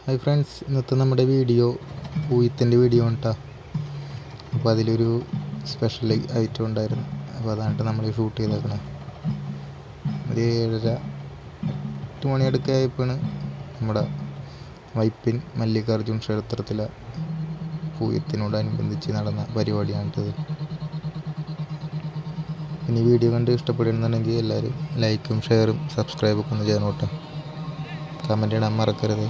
Hi friends, ഇന്നത്തെ നമ്മുടെ video പൂയത്തിൻ്റെ video കേട്ടോ. അപ്പോൾ അതിലൊരു സ്പെഷ്യൽ ഐറ്റം ഉണ്ടായിരുന്നു. അപ്പോൾ അതാണ് നമ്മൾ ഷൂട്ട് ചെയ്തേക്കണത്. ഒരു 7:30 8 മണി അടുക്കായപ്പോഴാണ് നമ്മുടെ വൈപ്പിൻ മല്ലികാർജുൻ ക്ഷേത്രത്തിലെ പൂയത്തിനോടനുബന്ധിച്ച് നടന്ന പരിപാടിയാണിത്. പിന്നെ ഈ വീഡിയോ കണ്ട് ഇഷ്ടപ്പെടുന്നുണ്ടെങ്കിൽ എല്ലാവരും ലൈക്കും ഷെയറും സബ്സ്ക്രൈബൊക്കെ ഒന്ന് ചെയ്യണം കേട്ടോ. കമൻ്റ് ഇടാൻ മറക്കരുത്.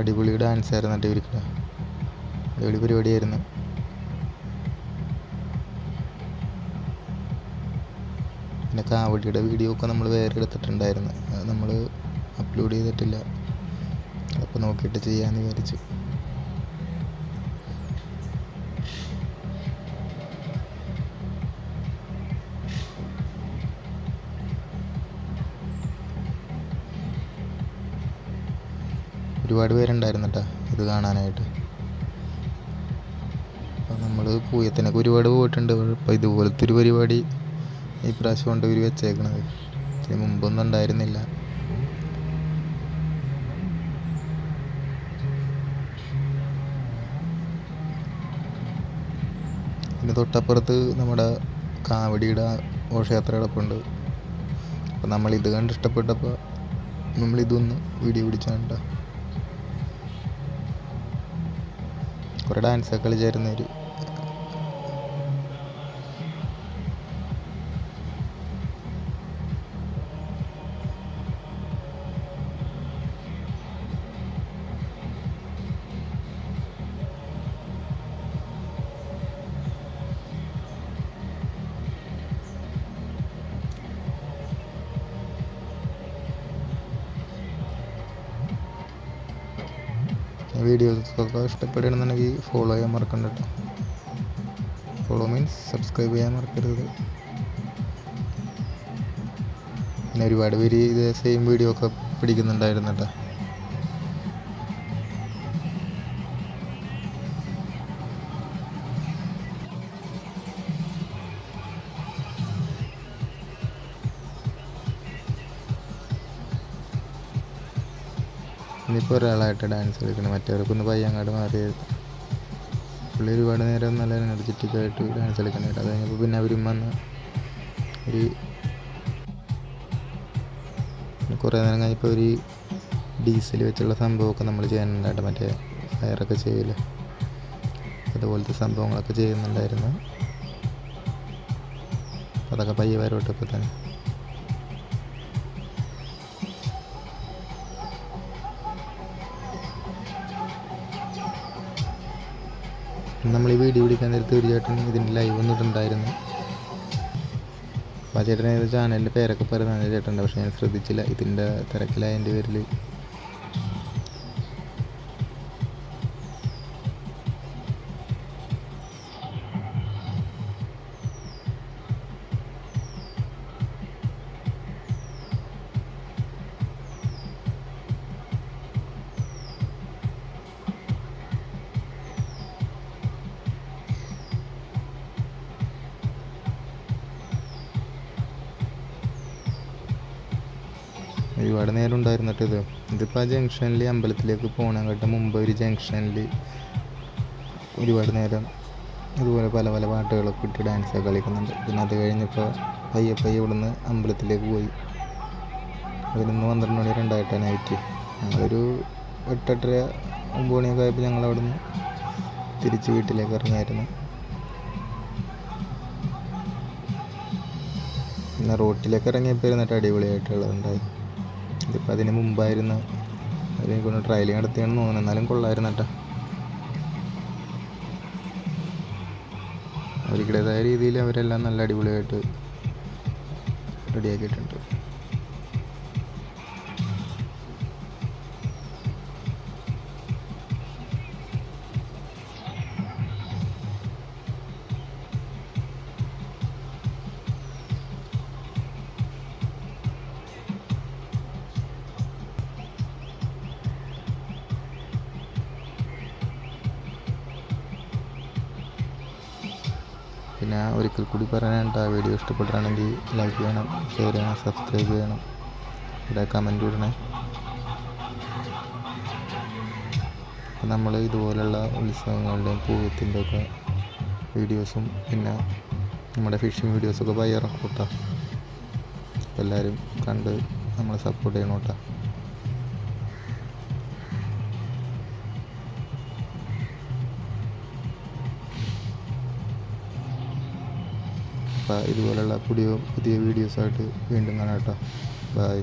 അടിപൊളി ഡാൻസ് ആയിരുന്നു കേട്ടോ ഇവർക്ക്. അടിപൊളി പരിപാടിയായിരുന്നു. പിന്നെ കാവടിയുടെ വീഡിയോ ഒക്കെ നമ്മൾ വേറെ എടുത്തിട്ടുണ്ടായിരുന്നു. അത് നമ്മൾ അപ്ലോഡ് ചെയ്തിട്ടില്ല. അപ്പോൾ നോക്കിയിട്ട് ചെയ്യാമെന്ന് വിചാരിച്ചു. ഒരുപാട് പേരുണ്ടായിരുന്നു കേട്ടോ ഇത് കാണാനായിട്ട്. അപ്പോൾ നമ്മൾ പൂയത്തിനൊക്കെ ഒരുപാട് പോയിട്ടുണ്ട്. അപ്പോൾ ഇതുപോലത്തെ ഒരു പരിപാടി ഈ പ്രാവശ്യം കൊണ്ട് ഇവർ വെച്ചേക്കണത്. ഇതിന് മുമ്പൊന്നും ഉണ്ടായിരുന്നില്ല. പിന്നെ തൊട്ടപ്പുറത്ത് നമ്മുടെ കാവടിയുടെ ഘോഷയാത്ര കിടപ്പുണ്ട്. അപ്പോൾ നമ്മളിത് കണ്ട് ഇഷ്ടപ്പെട്ടപ്പോൾ നമ്മളിതൊന്ന് വീഡിയോ പിടിച്ചാണ്. കുറേ ഡാൻസൊക്കെ കളിച്ചായിരുന്നവർ. വീഡിയോസൊക്കെ ഇഷ്ടപ്പെടുകയാണെന്നുണ്ടെങ്കിൽ ഫോളോ ചെയ്യാൻ മറക്കണ്ട കേട്ടോ. ഫോളോ മീൻസ് സബ്സ്ക്രൈബ് ചെയ്യാൻ മറക്കരുത്. പിന്നെ ഒരുപാട് പേര് ഇത് സെയിം വീഡിയോ ഒക്കെ പിടിക്കുന്നുണ്ടായിരുന്നു കേട്ടോ. ഇനിയിപ്പോൾ ഒരാളായിട്ട് ഡാൻസ് കളിക്കണം. മറ്റവർക്കൊന്ന് പയ്യങ്ങാട് മാറിയത്. പുള്ളി ഒരുപാട് നേരം നല്ല എനർജറ്റിക് ആയിട്ട് ഡാൻസ് കളിക്കണായിട്ട്. അത് കഴിഞ്ഞപ്പോൾ പിന്നെ അവരും വന്ന് ഒരു കുറേ നേരം കഴിഞ്ഞപ്പോൾ ഒരു ഡീസൽ വെച്ചുള്ള സംഭവമൊക്കെ നമ്മൾ ചെയ്യാനുണ്ടായിട്ട്. മറ്റേ ഫയറൊക്കെ ചെയ്യില്ല, അതുപോലത്തെ സംഭവങ്ങളൊക്കെ ചെയ്യുന്നുണ്ടായിരുന്നു. അതൊക്കെ പയ്യെ വരോട്ടപ്പോൾ തന്നെ. നമ്മൾ ഈ വീഡിയോ പിടിക്കാൻ നേരത്തെ ഒരു ചേട്ടൻ ഇതിൻ്റെ ലൈവ് വന്നിട്ടുണ്ടായിരുന്നു. അപ്പോൾ ആ ചേട്ടൻ ഏത് ചാനലിൻ്റെ പേരൊക്കെ പറയുന്ന ചേട്ടനുണ്ട്. പക്ഷേ ഞാൻ ശ്രദ്ധിച്ചില്ല, ഇതിൻ്റെ തിരക്കിലായതിൻ്റെ പേരിൽ. ഒരുപാട് നേരം ഉണ്ടായിരുന്നു കേട്ടോ ഇതിപ്പോൾ ആ ജംഗ്ഷനിൽ അമ്പലത്തിലേക്ക് പോകണങ്ങോട്ട് മുമ്പ് ഒരു ജംഗ്ഷനിൽ ഒരുപാട് നേരം ഇതുപോലെ പല പല പാട്ടുകളൊക്കെ ഇട്ട് ഡാൻസൊക്കെ കളിക്കുന്നുണ്ട്. പിന്നെ അത് കഴിഞ്ഞപ്പോൾ പയ്യെ ഇവിടുന്ന് അമ്പലത്തിലേക്ക് പോയി. 11-12 മണി 2 നൈറ്റ്. ഞങ്ങളൊരു 8-8:30 9 മണിയൊക്കെ ആയപ്പോൾ ഞങ്ങൾ അവിടുന്ന് തിരിച്ച് വീട്ടിലേക്ക് ഇറങ്ങിയായിരുന്നു. പിന്നെ റോട്ടിലേക്ക് ഇറങ്ങിയപ്പോൾ ഇരുന്നിട്ട് അടിപൊളിയായിട്ടുള്ളതുണ്ടായി. ഇതിപ്പോൾ അതിന് മുമ്പായിരുന്നു. അതിനെക്കൊണ്ട് ട്രയലിങ് നടത്തിയാണെന്ന് തോന്നുന്നു. എന്നാലും കൊള്ളായിരുന്നു കേട്ടോ. അവർക്കിടേതായ രീതിയിൽ അവരെല്ലാം നല്ല അടിപൊളിയായിട്ട് റെഡിയാക്കിയിട്ടുണ്ട്. പിന്നെ ഒരിക്കൽ കൂടി പറയാനായിട്ട് വീഡിയോ ഇഷ്ടപ്പെട്ടാണെങ്കിൽ ലൈക്ക് ചെയ്യണം, ഷെയർ ചെയ്യണം, സബ്സ്ക്രൈബ് ചെയ്യണം, ഇവിടെ കമൻറ്റ് ഇടണേ. അപ്പം നമ്മൾ ഇതുപോലുള്ള ഉത്സവങ്ങളുടെയും പൂരത്തിൻ്റെ ഒക്കെ വീഡിയോസും പിന്നെ നമ്മുടെ ഫിഷിങ് വീഡിയോസൊക്കെ ഇറക്കും കേട്ടോ. അപ്പോൾ എല്ലാവരും കണ്ട് നമ്മളെ സപ്പോർട്ട് ചെയ്യണം കേട്ടോ. അപ്പോൾ ഇതുപോലുള്ള പുതിയ വീഡിയോസായിട്ട് വീണ്ടും കാണാം കേട്ടോ. ബൈ.